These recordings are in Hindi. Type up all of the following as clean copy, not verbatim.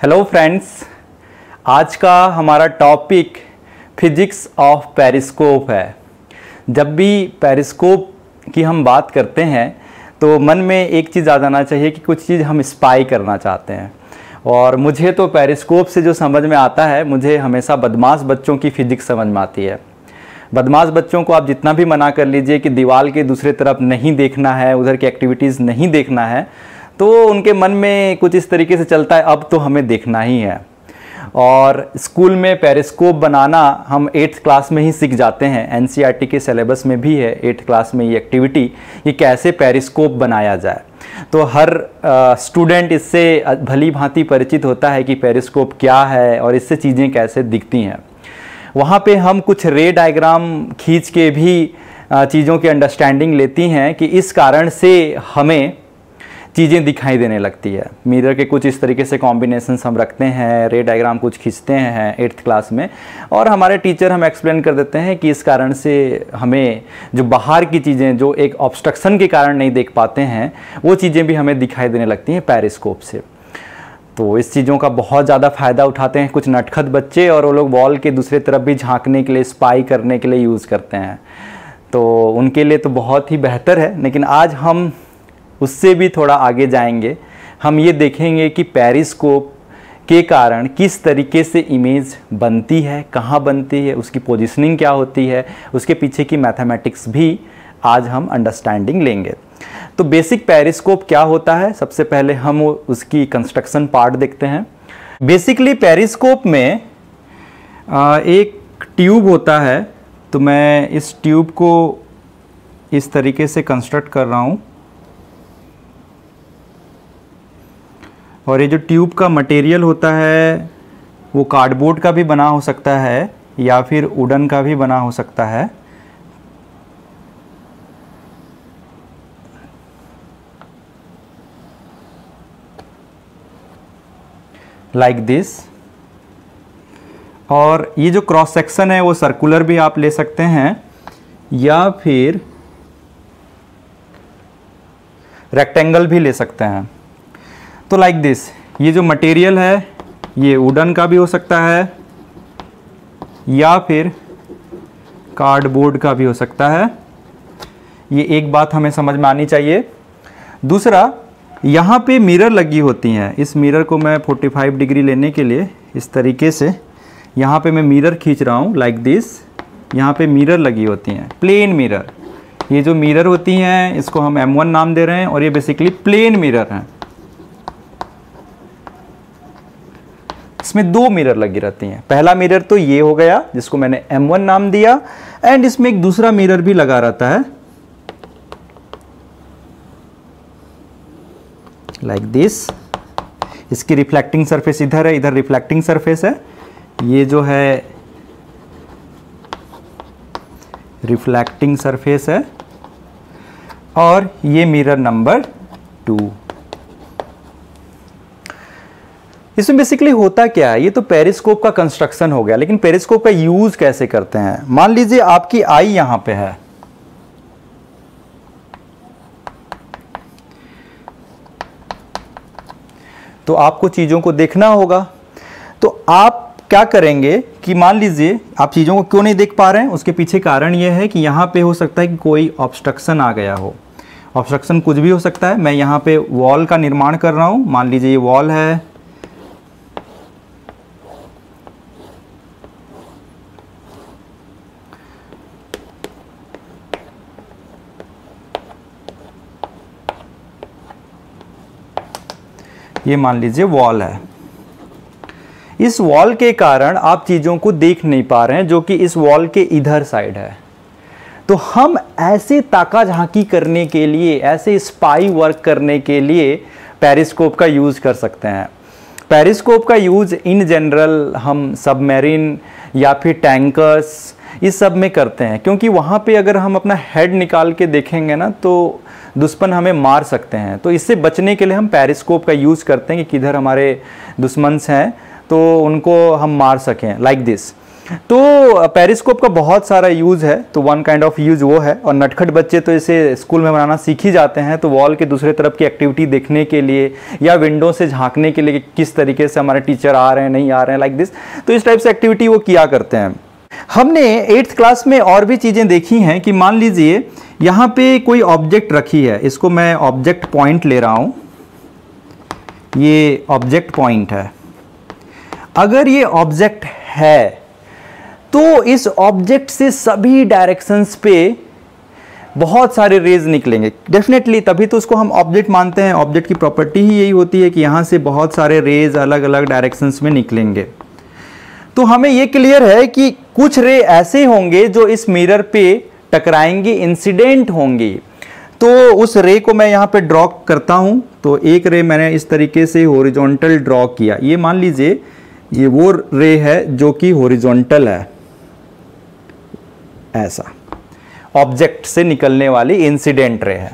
हेलो फ्रेंड्स, आज का हमारा टॉपिक फिजिक्स ऑफ पेरिस्कोप है। जब भी पेरिस्कोप की हम बात करते हैं तो मन में एक चीज़ आ जाना चाहिए कि कुछ चीज़ हम स्पाई करना चाहते हैं। और मुझे तो पेरिस्कोप से जो समझ में आता है, मुझे हमेशा बदमाश बच्चों की फिजिक्स समझ में आती है। बदमाश बच्चों को आप जितना भी मना कर लीजिए कि दीवार के दूसरे तरफ नहीं देखना है, उधर की एक्टिविटीज़ नहीं देखना है, तो उनके मन में कुछ इस तरीके से चलता है, अब तो हमें देखना ही है। और स्कूल में पेरिस्कोप बनाना हम 8th क्लास में ही सीख जाते हैं। एनसीईआरटी के सिलेबस में भी है 8th क्लास में ये एक्टिविटी, ये कैसे पेरिस्कोप बनाया जाए। तो हर स्टूडेंट इससे भली भांति परिचित होता है कि पेरिस्कोप क्या है और इससे चीज़ें कैसे दिखती हैं। वहाँ पे हम कुछ रे डायग्राम खींच के भी चीज़ों की अंडरस्टैंडिंग लेती हैं कि इस कारण से हमें चीज़ें दिखाई देने लगती है। मिरर के कुछ इस तरीके से कॉम्बिनेशंस हम रखते हैं, रे डायग्राम कुछ खींचते हैं 8th क्लास में, और हमारे टीचर हम एक्सप्लेन कर देते हैं कि इस कारण से हमें जो बाहर की चीज़ें जो एक ऑब्स्ट्रक्शन के कारण नहीं देख पाते हैं, वो चीज़ें भी हमें दिखाई देने लगती हैं पेरिस्कोप से। तो इस चीज़ों का बहुत ज़्यादा फ़ायदा उठाते हैं कुछ नटखट बच्चे, और वो लोग वॉल के दूसरे तरफ भी झांकने के लिए, स्पाई करने के लिए यूज़ करते हैं। तो उनके लिए तो बहुत ही बेहतर है, लेकिन आज हम उससे भी थोड़ा आगे जाएंगे। हम ये देखेंगे कि पेरिस्कोप के कारण किस तरीके से इमेज बनती है, कहाँ बनती है, उसकी पोजीशनिंग क्या होती है, उसके पीछे की मैथमेटिक्स भी आज हम अंडरस्टैंडिंग लेंगे। तो बेसिक पेरिस्कोप क्या होता है, सबसे पहले हम उसकी कंस्ट्रक्शन पार्ट देखते हैं। बेसिकली पेरिस्कोप में एक ट्यूब होता है। तो मैं इस ट्यूब को इस तरीके से कंस्ट्रक्ट कर रहा हूँ, और ये जो ट्यूब का मटेरियल होता है वो कार्डबोर्ड का भी बना हो सकता है या फिर वुडन का भी बना हो सकता है। Like this. और ये जो क्रॉस सेक्शन है वो सर्कुलर भी आप ले सकते हैं या फिर रेक्टेंगल भी ले सकते हैं। तो लाइक दिस, ये जो मटेरियल है ये वुडन का भी हो सकता है या फिर कार्डबोर्ड का भी हो सकता है। ये एक बात हमें समझ में आनी चाहिए। दूसरा, यहाँ पे मिरर लगी होती हैं। इस मिरर को मैं 45 डिग्री लेने के लिए इस तरीके से यहाँ पे मैं मिरर खींच रहा हूँ, लाइक दिस। यहाँ पे मिरर लगी होती हैं, प्लेन मिरर। ये जो मिरर होती हैं इसको हम M1 नाम दे रहे हैं, और ये बेसिकली प्लेन मिरर हैं। इसमें 2 मिरर लगी रहती हैं। पहला मिरर तो ये हो गया जिसको मैंने M1 नाम दिया, एंड इसमें एक दूसरा मिरर भी लगा रहता है, लाइक दिस। इसकी रिफ्लेक्टिंग सरफेस इधर है, इधर रिफ्लेक्टिंग सरफेस है। ये जो है रिफ्लेक्टिंग सरफेस है, और ये मिरर नंबर 2। इसमें बेसिकली होता क्या है, ये तो पेरिस्कोप का कंस्ट्रक्शन हो गया, लेकिन पेरिस्कोप का यूज कैसे करते हैं। मान लीजिए आपकी आई यहां पे है, तो आपको चीजों को देखना होगा। तो आप क्या करेंगे कि मान लीजिए आप चीजों को क्यों नहीं देख पा रहे हैं, उसके पीछे कारण यह है कि यहां पे हो सकता है कि कोई ऑब्स्ट्रक्शन आ गया हो। ऑब्स्ट्रक्शन कुछ भी हो सकता है। मैं यहां पे वॉल का निर्माण कर रहा हूं, मान लीजिए ये वॉल है, ये मान लीजिए वॉल है। इस वॉल के कारण आप चीज़ों को देख नहीं पा रहे हैं, जो कि इस वॉल के इधर साइड है। तो हम ऐसे ताका झांकी करने के लिए, ऐसे स्पाई वर्क करने के लिए पेरिस्कोप का यूज़ कर सकते हैं। पेरिस्कोप का यूज़ इन जनरल हम सबमरीन या फिर टैंकर्स इस सब में करते हैं, क्योंकि वहाँ पे अगर हम अपना हेड निकाल के देखेंगे ना तो दुश्मन हमें मार सकते हैं। तो इससे बचने के लिए हम पेरिस्कोप का यूज़ करते हैं कि किधर हमारे दुश्मन हैं, तो उनको हम मार सकें, लाइक दिस। तो पेरिस्कोप का बहुत सारा यूज़ है, तो वन काइंड ऑफ यूज़ वो है। और नटखट बच्चे तो इसे स्कूल में बनाना सीख ही जाते हैं, तो वॉल के दूसरे तरफ की एक्टिविटी देखने के लिए या विंडो से झांकने के लिए कि किस तरीके से हमारे टीचर आ रहे हैं नहीं आ रहे हैं, लाइक दिस। तो इस टाइप से एक्टिविटी वो किया करते हैं। हमने 8th क्लास में और भी चीज़ें देखी हैं कि मान लीजिए यहाँ पे कोई ऑब्जेक्ट रखी है, इसको मैं ऑब्जेक्ट पॉइंट ले रहा हूँ, ये ऑब्जेक्ट पॉइंट है। अगर ये ऑब्जेक्ट है तो इस ऑब्जेक्ट से सभी डायरेक्शंस पे बहुत सारे रेज निकलेंगे डेफिनेटली, तभी तो उसको हम ऑब्जेक्ट मानते हैं। ऑब्जेक्ट की प्रॉपर्टी ही यही होती है कि यहाँ से बहुत सारे रेज अलग अलग डायरेक्शंस में निकलेंगे। तो हमें ये क्लियर है कि कुछ रे ऐसे होंगे जो इस मिरर पे टकराएंगे, इंसिडेंट होंगी। तो उस रे को मैं यहाँ पे ड्रॉ करता हूँ। तो एक रे मैंने इस तरीके से हॉरिजॉन्टल ड्रॉ किया। ये मान लीजिए ये वो रे है जो कि हॉरिजॉन्टल है, ऐसा ऑब्जेक्ट से निकलने वाली इंसिडेंट रे है।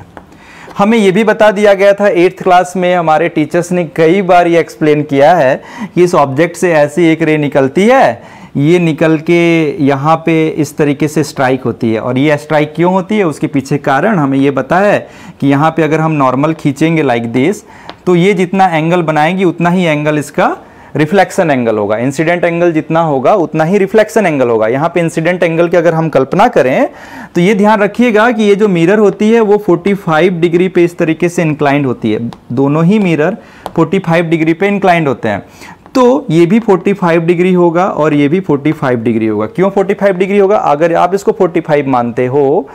हमें ये भी बता दिया गया था 8th क्लास में, हमारे टीचर्स ने कई बार ये एक्सप्लेन किया है कि इस ऑब्जेक्ट से ऐसी एक रे निकलती है, ये निकल के यहाँ पे इस तरीके से स्ट्राइक होती है। और ये स्ट्राइक क्यों होती है, उसके पीछे कारण हमें ये पता है कि यहाँ पे अगर हम नॉर्मल खींचेंगे लाइक दिस, तो ये जितना एंगल बनाएंगी उतना ही एंगल इसका रिफ्लेक्शन एंगल होगा। इंसिडेंट एंगल जितना होगा उतना ही रिफ्लेक्शन एंगल होगा। यहाँ पे इंसिडेंट एंगल की अगर हम कल्पना करें तो ये ध्यान रखिएगा कि ये जो मिरर होती है वो 45 डिग्री पे इस तरीके से इंक्लाइंड होती है। दोनों ही मिरर 45 डिग्री पे इंक्लाइंड होते हैं। तो ये भी 45 डिग्री होगा और ये भी 45 डिग्री होगा। क्यों 45 डिग्री होगा? अगर आप इसको 45 मानते हो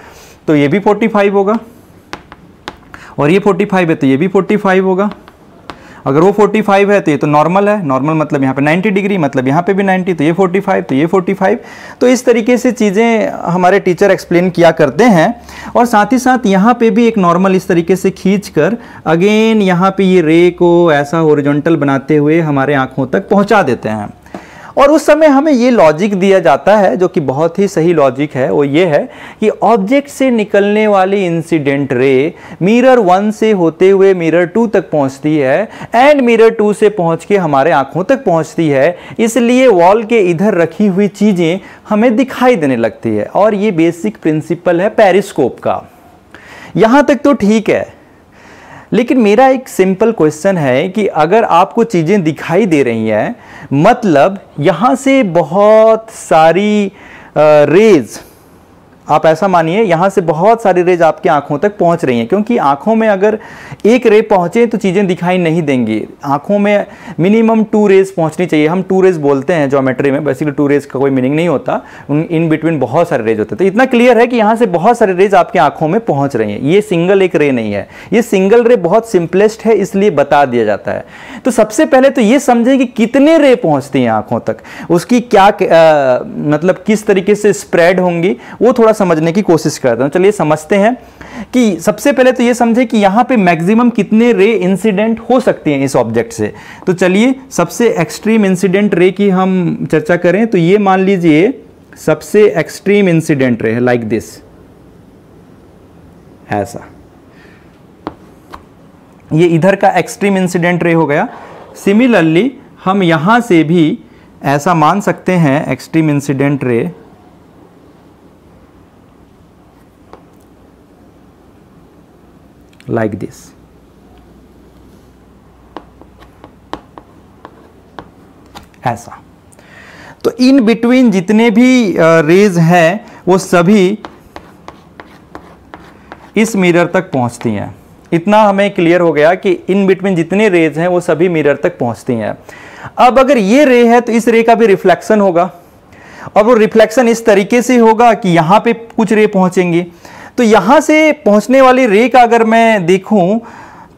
तो ये भी 45 होगा, और ये 45 है तो ये भी 45 होगा। अगर वो 45 है तो ये तो नॉर्मल है, नॉर्मल मतलब यहाँ पे 90 डिग्री, मतलब यहाँ पे भी 90, तो ये 45 तो ये 45। तो इस तरीके से चीज़ें हमारे टीचर एक्सप्लेन किया करते हैं। और साथ ही साथ यहाँ पे भी एक नॉर्मल इस तरीके से खींचकर अगेन यहाँ पे ये रे को ऐसा हॉरिजॉन्टल बनाते हुए हमारे आँखों तक पहुँचा देते हैं। और उस समय हमें ये लॉजिक दिया जाता है जो कि बहुत ही सही लॉजिक है, वो ये है कि ऑब्जेक्ट से निकलने वाली इंसिडेंट रे मिरर 1 से होते हुए मिरर 2 तक पहुंचती है एंड मिरर 2 से पहुंच के हमारे आंखों तक पहुंचती है। इसलिए वॉल के इधर रखी हुई चीजें हमें दिखाई देने लगती है। और ये बेसिक प्रिंसिपल है पेरिस्कोप का। यहां तक तो ठीक है, लेकिन मेरा एक सिंपल क्वेश्चन है कि अगर आपको चीज़ें दिखाई दे रही हैं, मतलब यहाँ से बहुत सारी रेज, आप ऐसा मानिए यहाँ से बहुत सारी रेज आपकी आंखों तक पहुँच रही हैं, क्योंकि आंखों में अगर एक रे पहुँचे तो चीज़ें दिखाई नहीं देंगी। आंखों में मिनिमम 2 रेज पहुँचनी चाहिए। हम 2 रेज बोलते हैं ज्योमेट्री में, बेसिकली 2 रेज का कोई मीनिंग नहीं होता, इन बिटवीन बहुत सारे रेज होते हैं। तो इतना क्लियर है कि यहाँ से बहुत सारे रेज आपकी आंखों में पहुँच रही हैं। ये सिंगल एक रे नहीं है, ये सिंगल रे बहुत सिंपलेस्ट है, इसलिए बता दिया जाता है। तो सबसे पहले तो ये समझें कि कितने रे पहुँचती हैं आंखों तक, उसकी क्या मतलब किस तरीके से स्प्रेड होंगी, वो थोड़ा समझने की कोशिश करते हैं। चलिए समझते हैं कि सबसे पहले तो ये समझे कि यहां पे मैक्सिमम कितने रे इंसिडेंट हो सकती हैं इस ऑब्जेक्ट से। तो चलिए सबसे एक्सट्रीम इंसिडेंट रे की हम चर्चा करें। तो ये मान लीजिए सबसे एक्सट्रीम इंसिडेंट रे है लाइक दिस, ऐसा। ये इधर का एक्सट्रीम इंसिडेंट रे हो गया। सिमिलरली हम यहां से भी ऐसा मान सकते हैं एक्सट्रीम इंसिडेंट रे like this। ऐसा। तो इन बिटवीन जितने भी रेज हैं वो सभी इस मिरर तक पहुंचती हैं। इतना हमें क्लियर हो गया कि इन बिटवीन जितने रेज हैं वो सभी मिरर तक पहुंचती हैं। अब अगर ये रे है तो इस रे का भी रिफ्लेक्शन होगा, और वो रिफ्लेक्शन इस तरीके से होगा कि यहां पे कुछ रे पहुंचेंगे। तो यहां से पहुंचने वाली रे का अगर मैं देखूं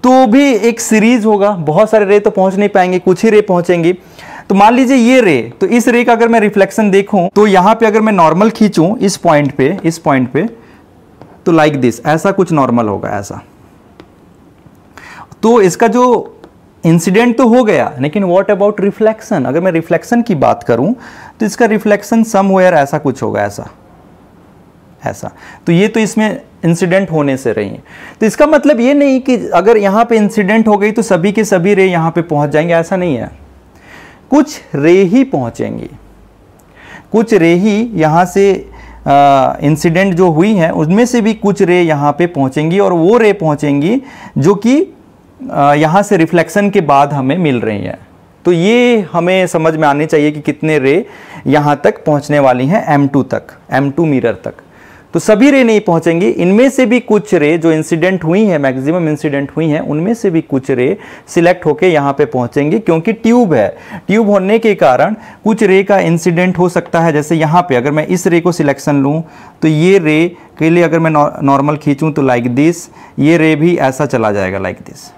तो भी एक सीरीज होगा, बहुत सारे रे तो पहुंच नहीं पाएंगे, कुछ ही रे पहुंचेंगे। तो मान लीजिए ये रे, तो इस रे का अगर मैं रिफ्लेक्शन देखूं तो यहां पे अगर मैं नॉर्मल खींचूं इस पॉइंट पे तो लाइक दिस, ऐसा कुछ नॉर्मल होगा ऐसा। तो इसका जो इंसिडेंट तो हो गया, लेकिन व्हाट अबाउट रिफ्लेक्शन? अगर मैं रिफ्लेक्शन की बात करूं तो इसका रिफ्लेक्शन समवेयर ऐसा कुछ होगा, ऐसा। तो ये तो इसमें इंसिडेंट होने से रही है। तो इसका मतलब ये नहीं कि अगर यहाँ पे इंसिडेंट हो गई तो सभी के सभी रे यहाँ पे पहुँच जाएंगे, ऐसा नहीं है। कुछ रे ही पहुँचेंगी, कुछ रे ही यहाँ से इंसिडेंट जो हुई हैं उनमें से भी कुछ रे यहाँ पे पहुँचेंगी और वो रे पहुँचेंगी जो कि यहाँ से रिफ्लेक्शन के बाद हमें मिल रही हैं। तो ये हमें समझ में आनी चाहिए कि कितने रे यहाँ तक पहुँचने वाली हैं M2 तक, M2 मिरर तक। तो सभी रे नहीं पहुँचेंगी, इनमें से भी कुछ रे जो इंसिडेंट हुई हैं, मैक्सिमम इंसिडेंट हुई हैं, उनमें से भी कुछ रे सिलेक्ट होके यहाँ पे पहुँचेंगी, क्योंकि ट्यूब है। ट्यूब होने के कारण कुछ रे का इंसिडेंट हो सकता है। जैसे यहाँ पे अगर मैं इस रे को सिलेक्शन लूँ तो ये रे के लिए अगर मैं नॉर्मल खींचूँ तो लाइक दिस, ये रे भी ऐसा चला जाएगा लाइक दिस।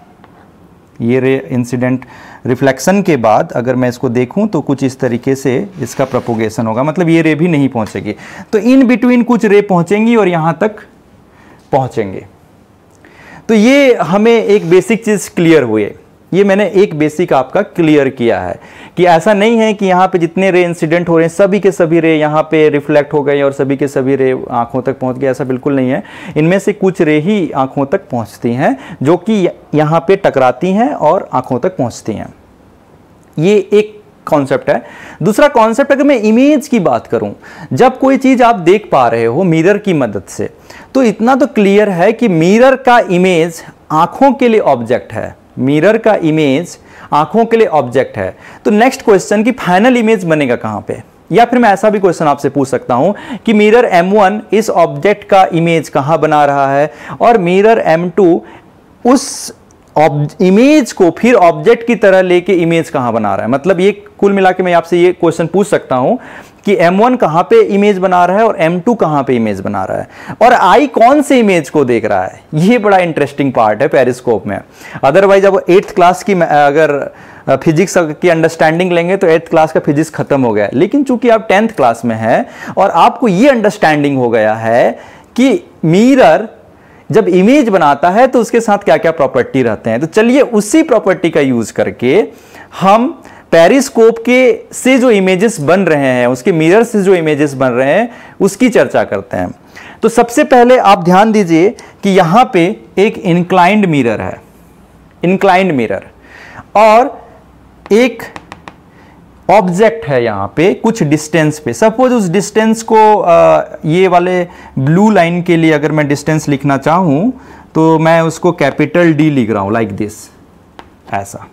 ये रे इंसिडेंट रिफ्लेक्शन के बाद अगर मैं इसको देखूं तो कुछ इस तरीके से इसका प्रोपोगेशन होगा, मतलब ये रे भी नहीं पहुंचेगी। तो इन बिटवीन कुछ रे पहुंचेंगी और यहां तक पहुंचेंगे। तो ये हमें एक बेसिक चीज क्लियर हुई। ये मैंने एक बेसिक आपका क्लियर किया है कि ऐसा नहीं है कि यहाँ पे जितने रे इंसिडेंट हो रहे हैं सभी के सभी रे यहाँ पे रिफ्लेक्ट हो गए और सभी के सभी रे आंखों तक पहुँच गए, ऐसा बिल्कुल नहीं है। इनमें से कुछ रे ही आंखों तक पहुँचती हैं जो कि यहाँ पे टकराती हैं और आंखों तक पहुँचती हैं। ये एक कॉन्सेप्ट है। दूसरा कॉन्सेप्ट अगर मैं इमेज की बात करूं, जब कोई चीज आप देख पा रहे हो मिरर की मदद से, तो इतना तो क्लियर है कि मिरर का इमेज आंखों के लिए ऑब्जेक्ट है। मिरर का इमेज आंखों के लिए ऑब्जेक्ट है। तो नेक्स्ट क्वेश्चन कि फाइनल इमेज बनेगा कहां पे, या फिर मैं ऐसा भी क्वेश्चन आपसे पूछ सकता हूं कि मिरर M1 इस ऑब्जेक्ट का इमेज कहां बना रहा है और मिरर M2 उस इमेज को फिर ऑब्जेक्ट की तरह लेके इमेज कहां बना रहा है। मतलब ये कुल मिला के मैं आपसे ये क्वेश्चन पूछ सकता हूं कि M1 कहां पे इमेज बना रहा है और M2 कहां पे इमेज बना रहा है और आई कौन से इमेज को देख रहा है। ये बड़ा इंटरेस्टिंग पार्ट है पेरिस्कोप में। अदरवाइज अब 8th क्लास की अगर फिजिक्स की अंडरस्टैंडिंग लेंगे तो 8th क्लास का फिजिक्स खत्म हो गया। लेकिन चूंकि आप 10th क्लास में हैं और आपको ये अंडरस्टैंडिंग हो गया है कि मिरर जब इमेज बनाता है तो उसके साथ क्या क्या प्रॉपर्टी रहते हैं, तो चलिए उसी प्रॉपर्टी का यूज करके हम पेरिस्कोप के से जो इमेजेस बन रहे हैं, उसके मिरर से जो इमेजेस बन रहे हैं उसकी चर्चा करते हैं। तो सबसे पहले आप ध्यान दीजिए कि यहां पे एक इंक्लाइंड मिरर है, इंक्लाइंड मिरर, और एक ऑब्जेक्ट है यहां पे कुछ डिस्टेंस पे। सपोज उस डिस्टेंस को ये वाले ब्लू लाइन के लिए अगर मैं डिस्टेंस लिखना चाहूं तो मैं उसको कैपिटल D लिख रहा हूं लाइक दिस, ऐसा।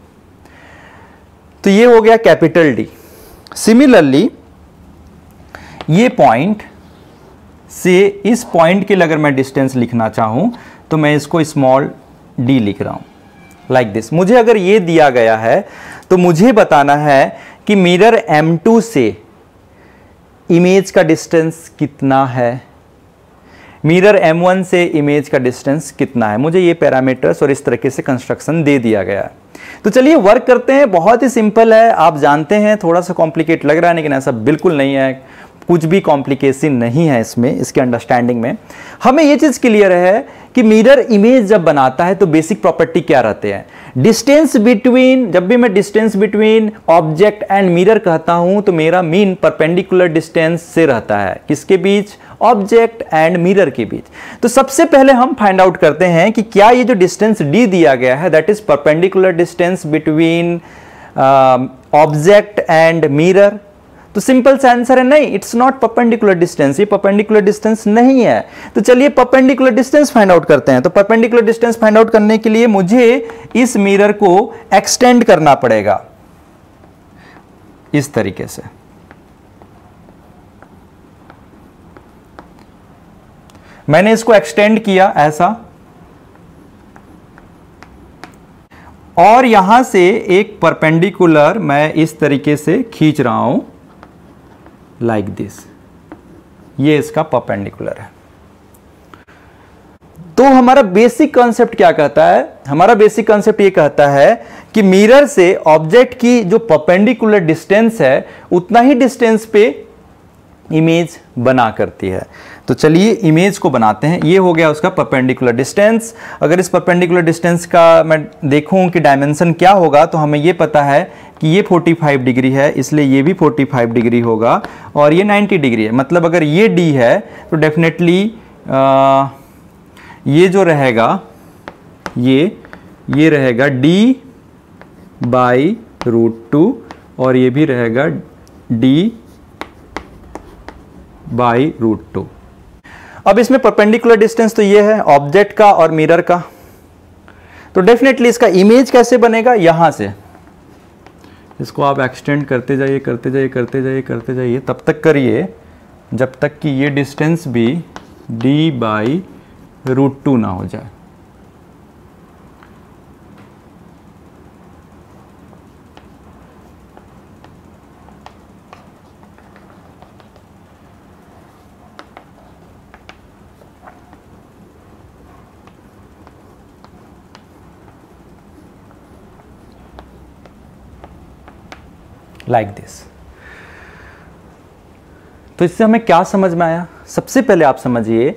तो ये हो गया कैपिटल D। सिमिलरली ये पॉइंट से इस पॉइंट के लिए अगर मैं डिस्टेंस लिखना चाहूं तो मैं इसको स्मॉल d लिख रहा हूं लाइक दिस। मुझे अगर ये दिया गया है तो मुझे बताना है कि मिरर M2 से इमेज का डिस्टेंस कितना है, मिरर M1 से इमेज का डिस्टेंस कितना है। मुझे ये पैरामीटर्स और इस तरीके से कंस्ट्रक्शन दे दिया गया है। तो चलिए वर्क करते हैं। बहुत ही सिंपल है, आप जानते हैं थोड़ा सा कॉम्प्लिकेट लग रहा है लेकिन ऐसा बिल्कुल नहीं है, कुछ भी कॉम्प्लिकेशन नहीं है इसमें। इसके अंडरस्टैंडिंग में हमें ये चीज क्लियर है कि मिरर इमेज जब बनाता है तो बेसिक प्रॉपर्टी क्या रहते हैं। डिस्टेंस बिटवीन, जब भी मैं distance between object and mirror कहता हूं तो मेरा मीन परपेंडिकुलर डिस्टेंस से रहता है, किसके बीच, ऑब्जेक्ट एंड मिरर के बीच। तो सबसे पहले हम फाइंड आउट करते हैं कि क्या ये जो डिस्टेंस d दिया गया है that is perpendicular distance between object and mirror. तो सिंपल सा आंसर है नहीं, इट्स नॉट परपेंडिकुलर डिस्टेंस, ये परपेंडिकुलर डिस्टेंस नहीं है। तो चलिए परपेंडिकुलर डिस्टेंस फाइंड आउट करते हैं। तो परपेंडिकुलर डिस्टेंस फाइंड आउट करने के लिए मुझे इस मिरर को एक्सटेंड करना पड़ेगा इस तरीके से। मैंने इसको एक्सटेंड किया ऐसा, और यहां से एक परपेंडिकुलर मैं इस तरीके से खींच रहा हूं लाइक दिस। ये इसका परपेंडिकुलर है। तो हमारा बेसिक कॉन्सेप्ट क्या कहता है, हमारा बेसिक कॉन्सेप्ट ये कहता है कि मिरर से ऑब्जेक्ट की जो परपेंडिकुलर डिस्टेंस है उतना ही डिस्टेंस पे इमेज बना करती है। तो चलिए इमेज को बनाते हैं। ये हो गया उसका परपेंडिकुलर डिस्टेंस। अगर इस परपेंडिकुलर डिस्टेंस का मैं देखूं कि डायमेंशन क्या होगा तो हमें ये पता है कि ये 45 डिग्री है, इसलिए ये भी 45 डिग्री होगा और ये 90 डिग्री है। मतलब अगर ये d है तो डेफिनेटली ये जो रहेगा ये रहेगा d/√2 और ये भी रहेगा d/√2। d/√2। अब इसमें परपेंडिकुलर डिस्टेंस तो ये है ऑब्जेक्ट का और मिरर का, तो डेफिनेटली इसका इमेज कैसे बनेगा, यहां से इसको आप एक्सटेंड करते जाइए करते जाइए करते जाइए करते जाइए, तब तक करिए जब तक कि ये डिस्टेंस भी d/√2 ना हो जाए। Like this. तो इससे हमें क्या समझ में आया, सबसे पहले आप समझिए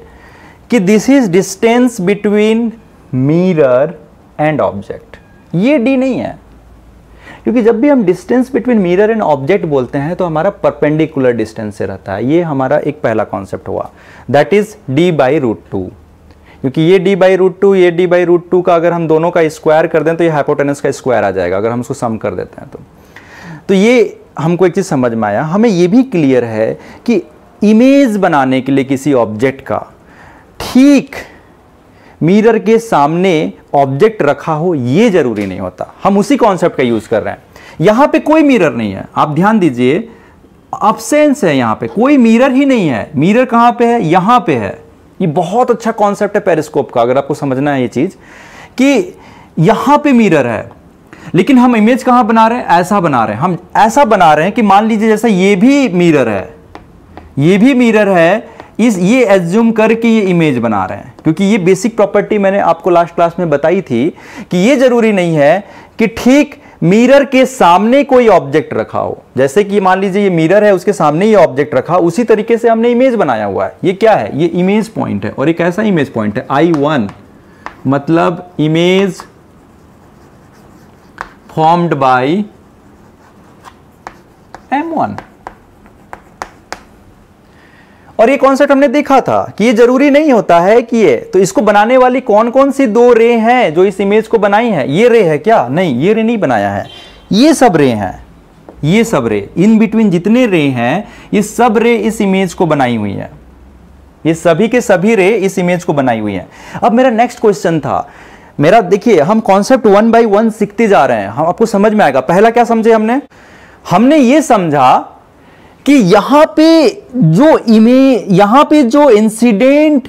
कि this is distance between mirror and object. ये डी नहीं है, क्योंकि जब भी हम distance between mirror and object बोलते हैं तो हमारा परपेंडिकुलर डिस्टेंस से रहता है। ये हमारा एक पहला कॉन्सेप्ट हुआ, दैट इज d/√2। क्योंकि ये d/√2 ये d/√2 का अगर हम दोनों का स्क्वायर कर दें तो ये हाइपोटेनस का स्क्वायर आ जाएगा, अगर हम उसको सम कर देते हैं तो ये हमको एक चीज़ समझ में आया। हमें ये भी क्लियर है कि इमेज बनाने के लिए किसी ऑब्जेक्ट का ठीक मिरर के सामने ऑब्जेक्ट रखा हो ये जरूरी नहीं होता। हम उसी कॉन्सेप्ट का यूज कर रहे हैं। यहां पे कोई मिरर नहीं है, आप ध्यान दीजिए, अब्सेंस है, यहां पे कोई मिरर ही नहीं है। मिरर कहां पे है, यहां पे है। ये बहुत अच्छा कॉन्सेप्ट है पेरिस्कोप का, अगर आपको समझना है ये चीज कि यहां पे मिरर है, लेकिन हम इमेज कहां बना रहे हैं, ऐसा बना रहे हैं। हम ऐसा बना रहे हैं कि मान लीजिए जैसा ये भी मिरर है, ये भी मिरर है, ये एज्यूम करके ये इमेज बना रहे हैं। क्योंकि ये बेसिक प्रॉपर्टी मैंने आपको लास्ट क्लास में बताई थी कि ये जरूरी नहीं है कि ठीक मिरर के सामने कोई ऑब्जेक्ट रखा हो। जैसे कि मान लीजिए ये मिरर है, उसके सामने ये ऑब्जेक्ट रखा, उसी तरीके से हमने इमेज बनाया हुआ है। ये क्या है, ये इमेज पॉइंट है, और एक ऐसा इमेज पॉइंट है I1, मतलब इमेज formed by M1। और ये कॉन्सेप्ट हमने देखा था कि ये जरूरी नहीं होता है कि ये, तो इसको बनाने वाली कौन कौन सी दो रे हैं जो इस इमेज को बनाई है। ये रे है क्या, नहीं, ये रे नहीं बनाया है, ये सब रे हैं, ये सब रे इन बिटवीन जितने रे हैं, ये सब रे इस इमेज को बनाई हुई है। ये सभी के सभी रे इस इमेज को बनाई हुई है। अब मेरा नेक्स्ट क्वेश्चन था, मेरा देखिए, हम कॉन्सेप्ट 1 by 1 सीखते जा रहे हैं, हम आपको समझ में आएगा। पहला क्या समझे हमने ये समझा कि यहां पे जो इंसिडेंट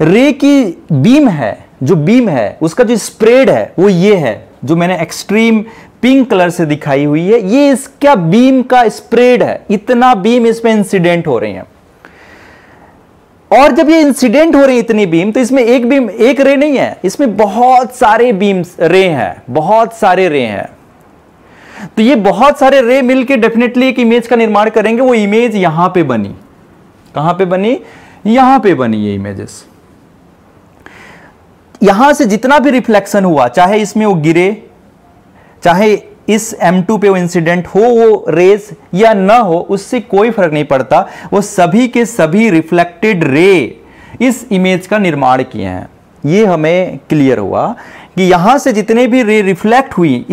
रे की बीम है, उसका जो स्प्रेड है वो ये है, जो मैंने एक्सट्रीम पिंक कलर से दिखाई हुई है। ये इसका बीम का स्प्रेड है, इतना बीम इसमें इंसिडेंट हो रही है। और जब ये इंसिडेंट हो रही है इतनी बीम, तो इसमें एक बीम, एक रे नहीं है, इसमें बहुत सारे बीम्स रे हैं, बहुत सारे रे हैं। तो ये बहुत सारे रे मिलके डेफिनेटली एक इमेज का निर्माण करेंगे। वो इमेज यहां पे बनी, कहां पे बनी, यहां पे बनी ये इमेजेस। यहां से जितना भी रिफ्लेक्शन हुआ, चाहे इसमें वो गिरे, चाहे इस M2 पे वो इंसिडेंट हो वो रेज या ना हो, उससे कोई फर्क नहीं पड़ता। वो सभी के सभी रिफ्लेक्टेड रे इस इमेज का निर्माण किए हैं। ये हमें क्लियर हुआ कि यहां से जितने भी रे रिफ्लेक्ट हुई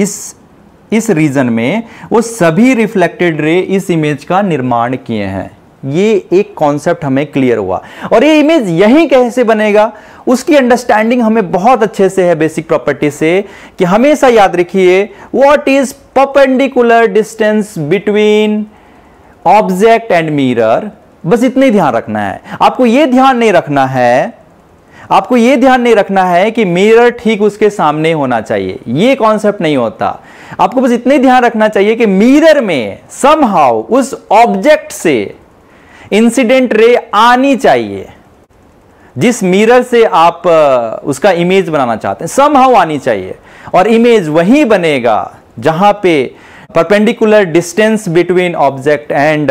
इस रीजन में, वो सभी रिफ्लेक्टेड रे इस इमेज का निर्माण किए हैं। ये एक कॉन्सेप्ट हमें क्लियर हुआ। और ये इमेज यहीं कैसे बनेगा, उसकी अंडरस्टैंडिंग हमें बहुत अच्छे से है बेसिक प्रॉपर्टी से, कि हमेशा याद रखिए what is perpendicular distance between object and mirror. बस इतना ही ध्यान रखना है। आपको यह ध्यान नहीं रखना है कि मिरर ठीक उसके सामने होना चाहिए, यह कॉन्सेप्ट नहीं होता। आपको बस इतना ही ध्यान रखना चाहिए कि मिरर में समहाउ उस ऑब्जेक्ट से इंसिडेंट रे आनी चाहिए, जिस मिरर से आप उसका इमेज बनाना चाहते हैं, समहाउ आनी चाहिए। और इमेज वही बनेगा जहां पे perpendicular distance between object and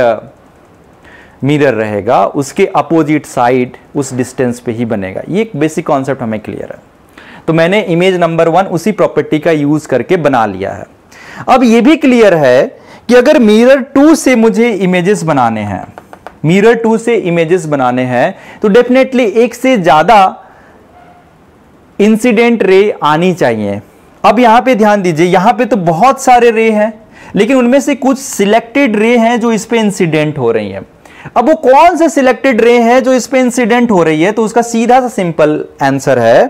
mirror रहेगा, उसके अपोजिट साइड उस डिस्टेंस पे ही बनेगा। ये एक बेसिक कॉन्सेप्ट हमें क्लियर है। तो मैंने इमेज नंबर 1 उसी प्रॉपर्टी का यूज करके बना लिया है। अब ये भी क्लियर है कि अगर मिरर 2 से मुझे इमेजेस बनाने हैं, तो डेफिनेटली एक से ज्यादा इंसिडेंट रे आनी चाहिए। अब यहां पे ध्यान दीजिए, यहां पे तो बहुत सारे रे हैं, लेकिन उनमें से कुछ सिलेक्टेड रे हैं जो इस पे इंसिडेंट हो रही हैं। अब वो कौन से सिलेक्टेड रे है जो इस पे इंसिडेंट हो रही है? तो उसका सीधा सा सिंपल आंसर है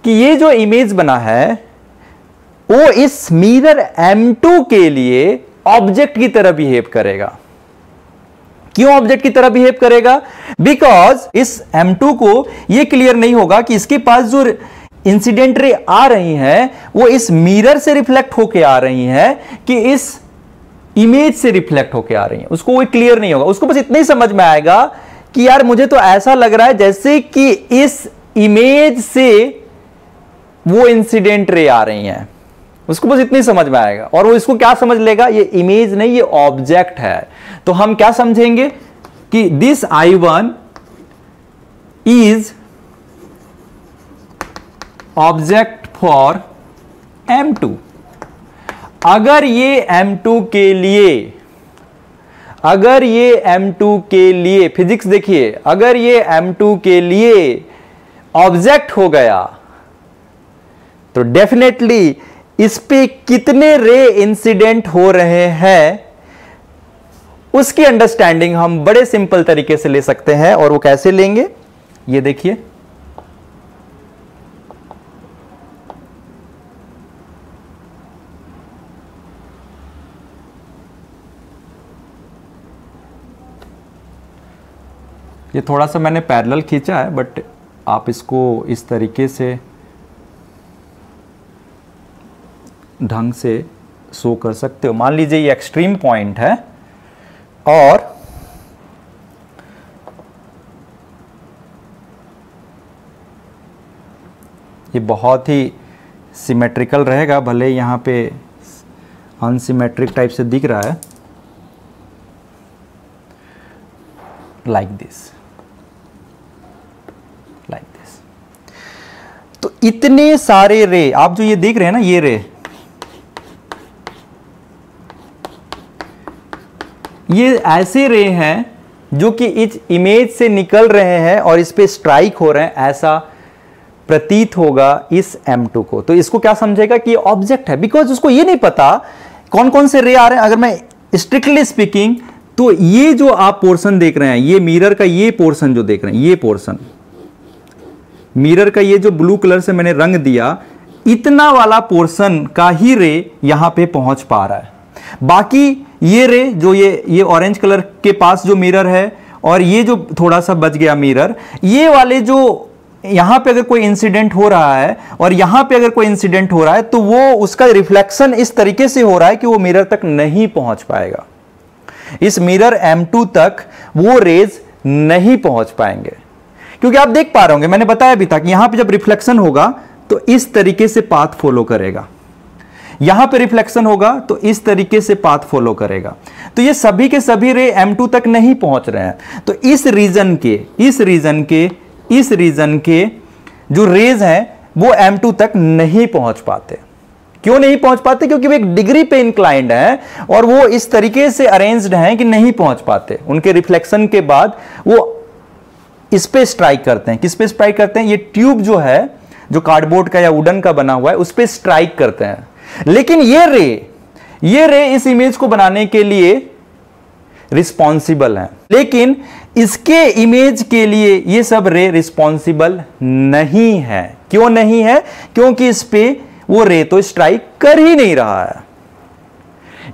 कि ये जो इमेज बना है वो इस मिरर M2 के लिए ऑब्जेक्ट की तरह बिहेव करेगा। क्यों ऑब्जेक्ट की तरह बिहेव करेगा? बिकॉज इस M2 को यह क्लियर नहीं होगा कि इसके पास जो इंसिडेंट रे आ रही हैं वो इस मिरर से रिफ्लेक्ट होके आ रही हैं कि इस इमेज से रिफ्लेक्ट होके आ रही हैं। उसको वो क्लियर नहीं होगा। उसको बस इतना ही समझ में आएगा कि यार मुझे तो ऐसा लग रहा है जैसे कि इस इमेज से वो इंसिडेंट रे आ रही हैं। उसको बस इतनी समझ में आएगा और वो इसको क्या समझ लेगा? ये इमेज नहीं, ये ऑब्जेक्ट है। तो हम क्या समझेंगे कि this I1 is object for M2। अगर ये M2 के लिए फिजिक्स देखिए, अगर ये M2 के लिए ऑब्जेक्ट हो गया तो डेफिनेटली इस पे कितने रे इंसिडेंट हो रहे हैं उसकी अंडरस्टैंडिंग हम बड़े सिंपल तरीके से ले सकते हैं। और वो कैसे लेंगे ये देखिए। ये थोड़ा सा मैंने पैरेलल खींचा है बट आप इसको इस तरीके से ढंग से शो कर सकते हो। मान लीजिए ये एक्सट्रीम पॉइंट है और ये बहुत ही सिमेट्रिकल रहेगा, भले यहां पे अनसिमेट्रिक टाइप से दिख रहा है, लाइक दिस। तो इतने सारे रे आप जो ये देख रहे हैं ना, ये रे, ये ऐसे रे हैं जो कि इस इमेज से निकल रहे हैं और इस पे स्ट्राइक हो रहे हैं, ऐसा प्रतीत होगा इस M2 को। तो इसको क्या समझेगा कि ये ऑब्जेक्ट है, बिकॉज उसको ये नहीं पता कौन कौन से रे आ रहे हैं। अगर मैं स्ट्रिक्टली स्पीकिंग तो ये जो आप पोर्शन देख रहे हैं, ये मिरर का ये पोर्शन जो देख रहे हैं, ये पोर्शन मिरर का ये जो ब्लू कलर से मैंने रंग दिया, इतना वाला पोर्शन का ही रे यहां पे पहुंच पा रहा है। बाकी ये रे जो ये ऑरेंज कलर के पास जो मिरर है और ये जो थोड़ा सा बच गया मिरर, ये वाले जो यहां पे अगर कोई इंसिडेंट हो रहा है और यहां पे अगर कोई इंसिडेंट हो रहा है तो वो उसका रिफ्लेक्शन इस तरीके से हो रहा है कि वो मिरर तक नहीं पहुंच पाएगा। इस मिरर M2 तक वो रेज नहीं पहुंच पाएंगे, क्योंकि आप देख पा रहे होंगे, मैंने बताया भी था कि यहां पे जब रिफ्लेक्शन होगा तो इस तरीके से पाथ फॉलो करेगा, यहां पे रिफ्लेक्शन होगा तो इस तरीके से पाथ फॉलो करेगा। तो ये सभी के सभी रे M2 तक नहीं पहुंच रहे हैं। तो इस रीजन के जो रेज हैं वो M2 तक नहीं पहुंच पाते। क्यों नहीं पहुंच पाते? क्योंकि वो एक डिग्री पे इंक्लाइंड है और वो इस तरीके से अरेंज्ड हैं कि नहीं पहुंच पाते। उनके रिफ्लेक्शन के बाद वो इस पे स्ट्राइक करते हैं। किस पे स्ट्राइक करते हैं? ये ट्यूब जो है, जो कार्डबोर्ड का या वुडन का बना हुआ है, उस पे स्ट्राइक करते हैं। लेकिन ये रे इस इमेज को बनाने के लिए रिस्पॉन्सिबल है, लेकिन इसके इमेज के लिए ये सब रे रिस्पॉन्सिबल नहीं है। क्यों नहीं है? क्योंकि इस पे वो रे तो स्ट्राइक कर ही नहीं रहा है।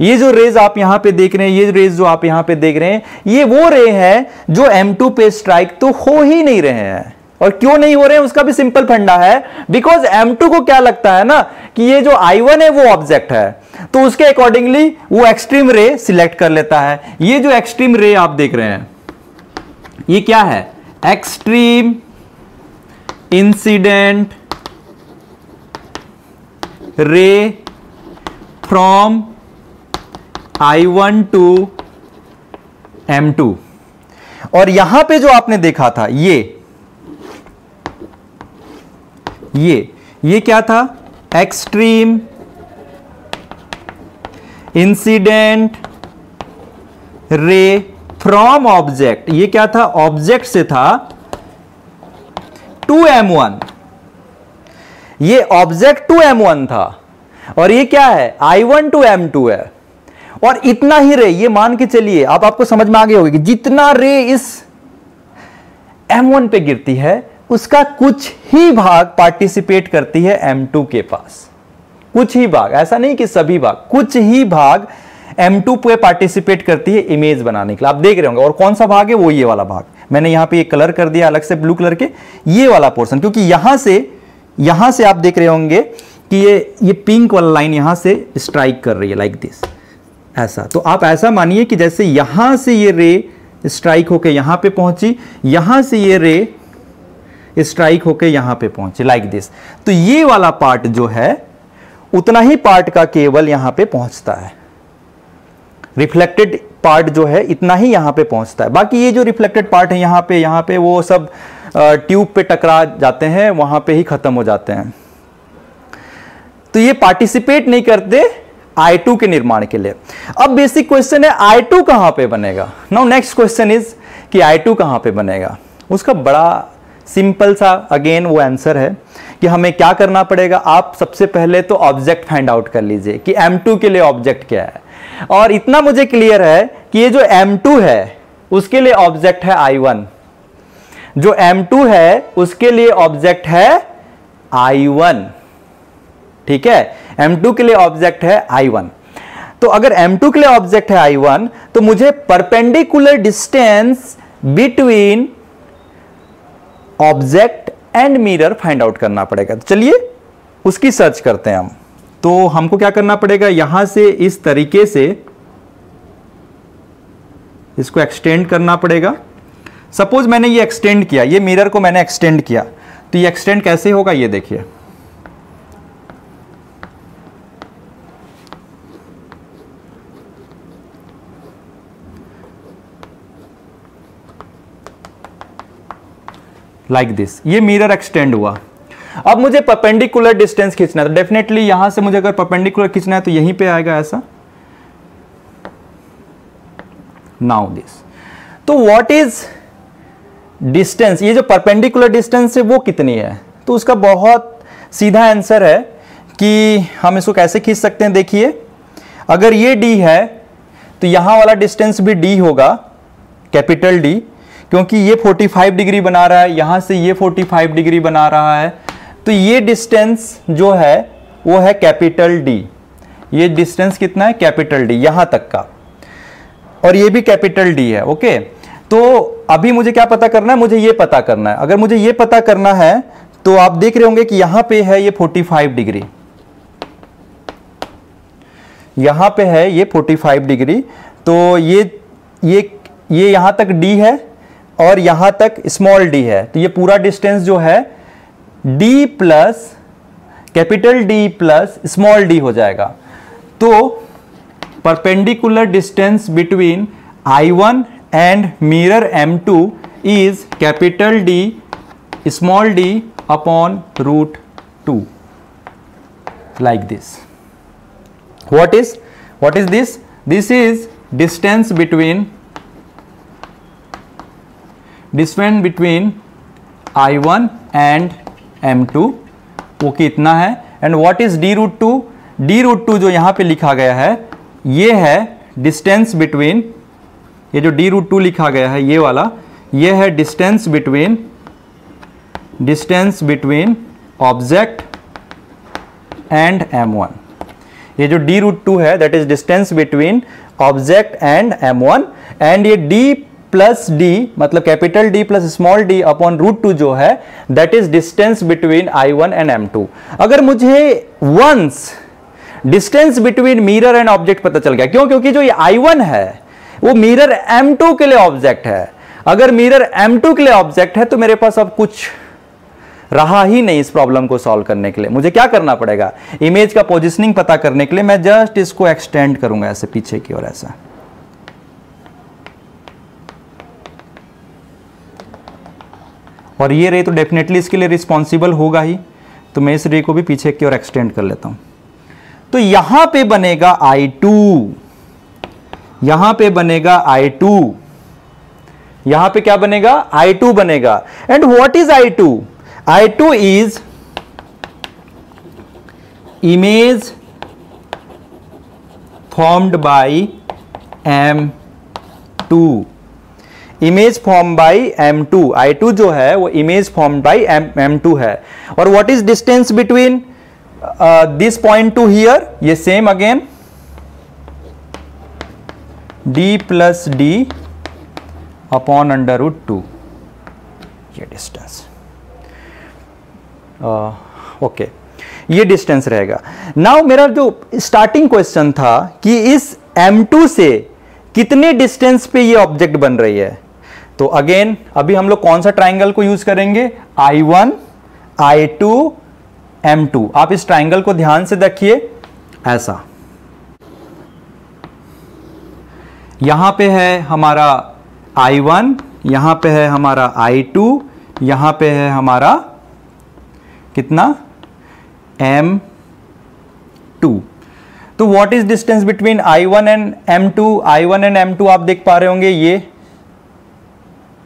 ये जो रेज आप यहां पे देख रहे हैं, ये रेज जो आप यहां पे देख रहे हैं, ये वो रे है जो M2 पे स्ट्राइक तो हो ही नहीं रहे हैं। और क्यों नहीं हो रहे हैं उसका भी सिंपल फंडा है, बिकॉज M2 को क्या लगता है ना कि ये जो I1 है वो ऑब्जेक्ट है, तो उसके अकॉर्डिंगली वो एक्सट्रीम रे सिलेक्ट कर लेता है। ये जो एक्सट्रीम रे आप देख रहे हैं ये क्या है? Extreme incident ray from I1 to M2। और यहां पे जो आपने देखा था ये क्या था? Extreme incident ray from object. ये क्या था? ऑब्जेक्ट से था टू M1। ये ऑब्जेक्ट टू M1 था और ये क्या है? I1 टू M2 है। और इतना ही रे, ये मान के चलिए, आपको समझ में आ गया होगा कि जितना रे इस M1 पे गिरती है उसका कुछ ही भाग पार्टिसिपेट करती है M2 के पास। कुछ ही भाग, ऐसा नहीं कि सभी भाग, कुछ ही भाग M2 पे पार्टिसिपेट करती है इमेज बनाने के लिए। आप देख रहे होंगे, और कौन सा भाग है, वो ये वाला भाग। मैंने यहां पे एक कलर कर दिया अलग से ब्लू कलर के, ये वाला पोर्शन, क्योंकि यहां से आप देख रहे होंगे कि ये पिंक वाला लाइन यहां से स्ट्राइक कर रही है, लाइक दिस, ऐसा। तो आप ऐसा मानिए कि जैसे यहां से ये रे स्ट्राइक होके यहां पे पहुंची, यहां से ये रे स्ट्राइक होके यहां पे पहुंची, लाइक दिस। तो ये वाला पार्ट जो है उतना ही पार्ट का केवल यहां पे पहुंचता है, रिफ्लेक्टेड पार्ट जो है इतना ही यहां पे पहुंचता है। बाकी ये जो रिफ्लेक्टेड पार्ट है यहां पे वो सब ट्यूब पे टकरा जाते हैं, वहां पे ही खत्म हो जाते हैं। तो ये पार्टिसिपेट नहीं करते I2 के निर्माण के लिए। अब बेसिक क्वेश्चन है I2 कहां पे बनेगा। नाउ नेक्स्ट क्वेश्चन इज कि I2 कहां पे बनेगा। उसका बड़ा सिंपल सा अगेन वो आंसर है कि हमें क्या करना पड़ेगा। आप सबसे पहले तो ऑब्जेक्ट फाइंड आउट कर लीजिए कि M2 के लिए ऑब्जेक्ट क्या है, और इतना मुझे क्लियर है कि ये जो M2 है उसके लिए ऑब्जेक्ट है I1, जो M2 है उसके लिए ऑब्जेक्ट है I1, ठीक है। M2 के लिए ऑब्जेक्ट है I1। तो अगर M2 के लिए ऑब्जेक्ट है I1 तो मुझे perpendicular distance between object and mirror find out करना पड़ेगा। तो चलिए उसकी सर्च करते हैं हम। तो हमको क्या करना पड़ेगा, यहां से इस तरीके से इसको एक्सटेंड करना पड़ेगा। सपोज मैंने ये एक्सटेंड किया, ये मिरर को मैंने एक्सटेंड किया, तो ये एक्सटेंड कैसे होगा ये देखिए। लाइक दिस, ये मिरर एक्सटेंड हुआ। अब मुझे परपेंडिकुलर डिस्टेंस खींचना है, तो डेफिनेटली यहां से मुझे अगर परपेंडिकुलर खींचना है तो यहीं पे आएगा ऐसा। नाउ दिस, तो व्हाट इज डिस्टेंस, ये जो परपेंडिकुलर डिस्टेंस है वो कितनी है। तो उसका बहुत सीधा आंसर है कि हम इसको कैसे खींच सकते हैं। देखिए, अगर ये d है तो यहां वाला डिस्टेंस भी d होगा, कैपिटल D, क्योंकि ये 45 डिग्री बना रहा है, यहां से ये 45 डिग्री बना रहा है। तो ये डिस्टेंस जो है वो है कैपिटल D। ये डिस्टेंस कितना है, कैपिटल D, यहां तक का, और ये भी कैपिटल D है। ओके, तो अभी मुझे क्या पता करना है, मुझे ये पता करना है। अगर मुझे ये पता करना है तो आप देख रहे होंगे कि यहां पे है ये 45 डिग्री, यहां पे है ये 45 डिग्री। तो ये यहां तक D है और यहां तक स्मॉल d है। तो ये पूरा डिस्टेंस जो है d plus capital D plus small d हो जाएगा। तो perpendicular distance between I1 and mirror M2 is capital D small d upon √2, like this. What is this? This is distance between I1 and M2, वो कितना है। And what is d√2? d√2 जो यहां पे लिखा गया है ये है डिस्टेंस बिटवीन, ये जो d√2 लिखा गया है ये वाला, ये है distance between object and M1। ये जो d√2 है that is distance between object and M1, and ये d प्लस d मतलब capital D plus small d upon √2 जो है that is distance between I1 and M2। अगर मुझे once distance between mirror and object पता चल गया, क्योंकि जो ये I1 है वो मिरर M2 के लिए ऑब्जेक्ट है। अगर मिरर M2 के लिए ऑब्जेक्ट है तो मेरे पास अब कुछ रहा ही नहीं इस प्रॉब्लम को सॉल्व करने के लिए। मुझे क्या करना पड़ेगा, इमेज का पोजिशनिंग पता करने के लिए मैं जस्ट इसको एक्सटेंड करूंगा ऐसे पीछे की ओर ऐसा, और ये रे तो डेफिनेटली इसके लिए रिस्पॉन्सिबल होगा ही, तो मैं इस रे को भी पीछे की ओर एक्सटेंड कर लेता हूं। तो यहां पे बनेगा I2, यहां पे बनेगा I2, यहां पे क्या बनेगा, I2 बनेगा। And what is I2? I2 is image formed by M2, image form by M2, I2 जो है वो इमेज फॉर्म बाई M2 है। और what is distance between this point to here, ये same again D plus D upon √2, ये डिस्टेंस, ओके, ये डिस्टेंस रहेगा। नाउ मेरा जो स्टार्टिंग क्वेश्चन था कि इस M2 से कितने डिस्टेंस पे ये ऑब्जेक्ट बन रही है, तो अगेन अभी हम लोग कौन सा ट्राइंगल को यूज करेंगे, I1 I2 M2। आप इस ट्राइंगल को ध्यान से देखिए, ऐसा यहां पे है हमारा I1, यहां पे है हमारा I2, यहां पे है हमारा कितना M2। तो what is distance between I1 and M2, I1 and M2 आप देख पा रहे होंगे,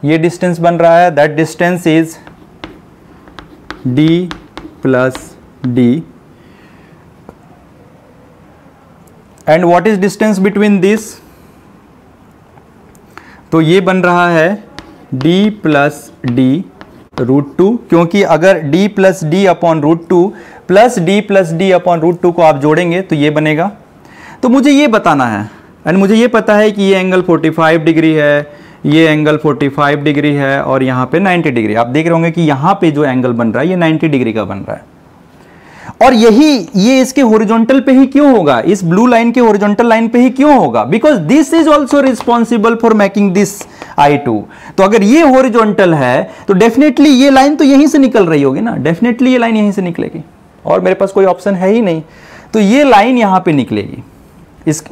ये डिस्टेंस बन रहा है, that distance is D plus D। And what is distance between this, तो ये बन रहा है D प्लस D √2, क्योंकि अगर D plus D upon √2 plus D plus D upon √2 को आप जोड़ेंगे तो ये बनेगा। तो मुझे ये बताना है, एंड मुझे ये पता है कि ये एंगल 45 डिग्री है, ये एंगल 45 डिग्री है, और यहाँ पे 90 डिग्री। आप देख रहे होंगे कि यहाँ पे जो एंगल बन रहा है ये 90 डिग्री का बन रहा है, और ये इसके हॉरिजॉन्टल पे ही क्यों होगा, इस ब्लू लाइन के हॉरिजॉन्टल लाइन पे ही क्यों होगा, because this is also responsible for making this I2। तो अगर ये हॉरिजॉन्टल है तो डेफिनेटली ये लाइन तो यहीं से निकल रही होगी ना, डेफिनेटली ये लाइन यहीं से निकलेगी, और मेरे पास कोई ऑप्शन है ही नहीं, तो ये लाइन यहां पे निकलेगी।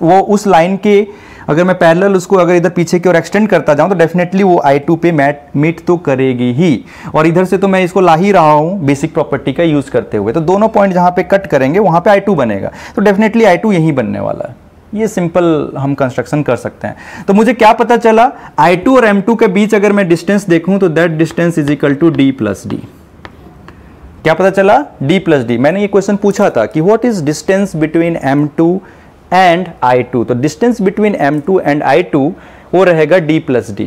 वो उस लाइन के अगर मैं पैरेलल उसको अगर इधर पीछे की ओर एक्सटेंड करता जाऊं तो डेफिनेटली वो I2 पे मीट तो करेगी ही, और इधर से तो मैं इसको ला ही रहा हूं बेसिक प्रॉपर्टी का यूज करते हुए, तो दोनों पॉइंट जहां पे कट करेंगे वहां पे I2 बनेगा, तो डेफिनेटली I2 यही बनने वाला है। ये सिंपल हम कंस्ट्रक्शन कर सकते हैं। तो मुझे क्या पता चला, I2 और M2 के बीच अगर मैं डिस्टेंस देखूं तो that distance is equal to D plus D। क्या पता चला, D प्लस D। मैंने ये क्वेश्चन पूछा था कि what is distance between M2 and I2, तो distance between M2 and I2 वो रहेगा D plus D।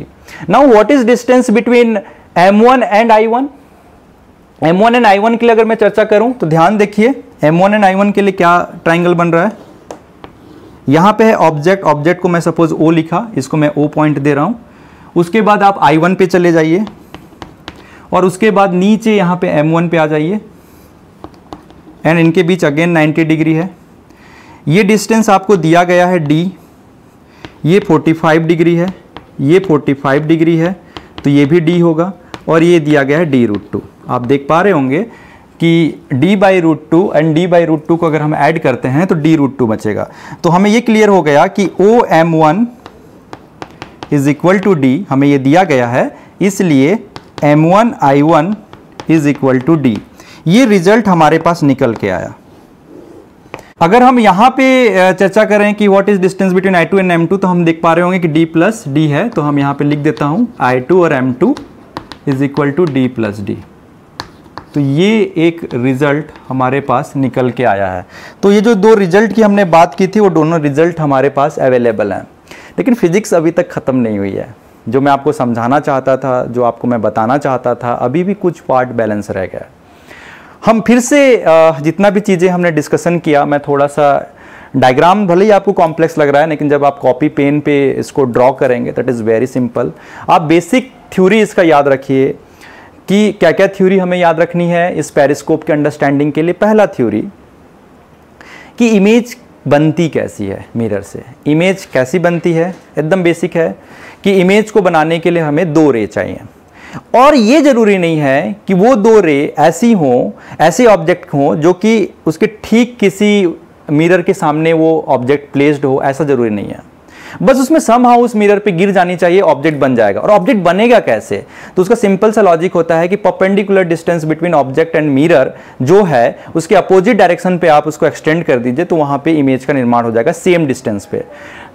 Now what is distance between M1 and I1, M1 and I1 के लिए अगर मैं चर्चा करूं तो ध्यान देखिए, M1 एंड I1 के लिए क्या ट्राइंगल बन रहा है, यहां पे है ऑब्जेक्ट को मैं सपोज O लिखा, इसको मैं O पॉइंट दे रहा हूं, उसके बाद आप I1 पे चले जाइए, और उसके बाद नीचे यहां पे M1 पे आ जाइए, एंड इनके बीच अगेन 90 डिग्री है। ये डिस्टेंस आपको दिया गया है D, ये 45 डिग्री है, ये 45 डिग्री है, तो ये भी D होगा, और ये दिया गया है D√2। आप देख पा रहे होंगे कि D/√2 एंड D/√2 को अगर हम ऐड करते हैं तो D√2 बचेगा। तो हमें ये क्लियर हो गया कि OM1 is equal to D, हमें ये दिया गया है, इसलिए M1 I1 is equal to D। ये रिजल्ट हमारे पास निकल के आया। अगर हम यहाँ पे चर्चा करें कि what is distance between I2 and M2, तो हम देख पा रहे होंगे कि D प्लस D है, तो हम यहाँ पे लिख देता हूँ I2 और M2 is equal to D plus D। तो ये एक रिजल्ट हमारे पास निकल के आया है। तो ये जो दो रिजल्ट की हमने बात की थी वो दोनों रिजल्ट हमारे पास अवेलेबल हैं, लेकिन फिजिक्स अभी तक ख़त्म नहीं हुई है। जो मैं आपको समझाना चाहता था, जो आपको मैं बताना चाहता था, अभी भी कुछ पार्ट बैलेंस रह गया। हम फिर से जितना भी चीज़ें हमने डिस्कशन किया, मैं थोड़ा सा डायग्राम भले ही आपको कॉम्प्लेक्स लग रहा है, लेकिन जब आप कॉपी पेन पे इसको ड्रॉ करेंगे दैट इज़ वेरी सिंपल। आप बेसिक थ्योरी इसका याद रखिए कि क्या क्या थ्योरी हमें याद रखनी है इस पेरिस्कोप के अंडरस्टैंडिंग के लिए। पहला थ्योरी कि इमेज बनती कैसी है मिरर से। इमेज कैसी बनती है, एकदम बेसिक है कि इमेज को बनाने के लिए हमें दो रे चाहिए, और ये जरूरी नहीं है कि वो दो रे ऐसी हों, ऐसे ऑब्जेक्ट हों जो कि उसके ठीक किसी मिरर के सामने वो ऑब्जेक्ट प्लेस्ड हो, ऐसा जरूरी नहीं है। बस उसमें समहाउ उस मिरर पे गिर जानी चाहिए, ऑब्जेक्ट बन जाएगा। और ऑब्जेक्ट बनेगा कैसे, तो उसका सिंपल सा लॉजिक होता है कि perpendicular distance between object and mirror जो है उसके अपोजिट डायरेक्शन पे आप उसको एक्सटेंड कर दीजिए, तो वहां पे इमेज का निर्माण हो जाएगा सेम डिस्टेंस पे।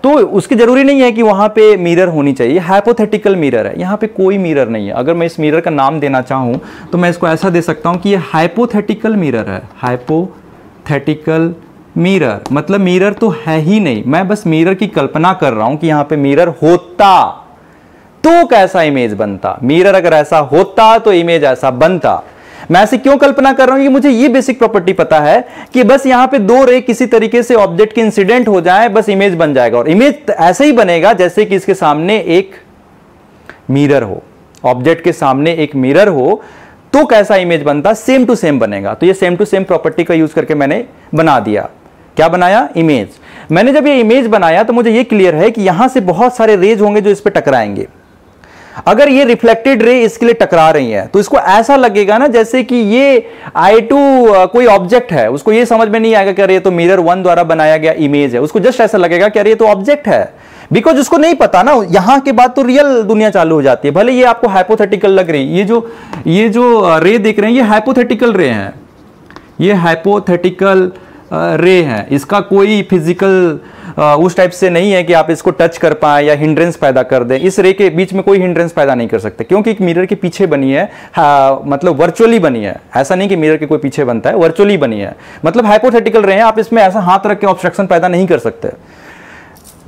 तो उसकी जरूरी नहीं है कि वहां पे मिरर होनी चाहिए, हाइपोथेटिकल मिरर है, यहाँ पे कोई मिरर नहीं है। अगर मैं इस मिरर का नाम देना चाहूँ तो मैं इसको ऐसा दे सकता हूँ कि ये हाइपोथेटिकल मिरर है, हाइपोथेटिकल मिरर, मतलब मिरर तो है ही नहीं, मैं बस मिरर की कल्पना कर रहा हूं कि यहां पे मिरर होता तो कैसा इमेज बनता, मिरर अगर ऐसा होता तो इमेज ऐसा बनता। मैं ऐसे क्यों कल्पना कर रहा हूं कि मुझे ये बेसिक प्रॉपर्टी पता है कि बस यहां पे दो रे किसी तरीके से ऑब्जेक्ट के इंसिडेंट हो जाए, बस इमेज बन जाएगा। और इमेज ऐसे ही बनेगा जैसे कि इसके सामने एक मिरर हो, ऑब्जेक्ट के सामने एक मिरर हो तो कैसा इमेज बनता, सेम टू सेम बनेगा। तो ये सेम टू सेम प्रॉपर्टी का यूज करके मैंने बना दिया। क्या बनाया, इमेज। मैंने जब ये इमेज बनाया तो मुझे ये क्लियर है कि यहां से बहुत सारे रेज होंगे जो इस पे टकराएंगे। अगर ये रिफ्लेक्टेड रे इसके लिए टकरा रही है तो इसको ऐसा लगेगा ना जैसे कि ये I2 कोई ऑब्जेक्ट है, उसको ये समझ में नहीं आएगा कि अरे ये तो मिरर 1 द्वारा बनाया गया इमेज है, उसको जस्ट ऐसा लगेगा कि अरे ये तो ऑब्जेक्ट है, बिकॉज उसको नहीं पता ना, यहां के बाद तो रियल दुनिया चालू हो जाती है। भले ये आपको हाइपोथेटिकल लग रही है, ये जो रे देख रहे हैं ये हाइपोथेटिकल रे हैं, ये हाइपोथेटिकल रे है, इसका कोई फिजिकल उस टाइप से नहीं है कि आप इसको टच कर पाए या हिंड्रेंस पैदा कर दें। इस रे के बीच में कोई हिंड्रेंस पैदा नहीं कर सकते क्योंकि एक मिरर के पीछे बनी है, मतलब वर्चुअली बनी है। ऐसा नहीं कि मिरर के कोई पीछे बनता है, वर्चुअली बनी है, मतलब हाइपोथेटिकल रे हैं, आप इसमें ऐसा हाथ रख के ऑब्स्ट्रक्शन पैदा नहीं कर सकते।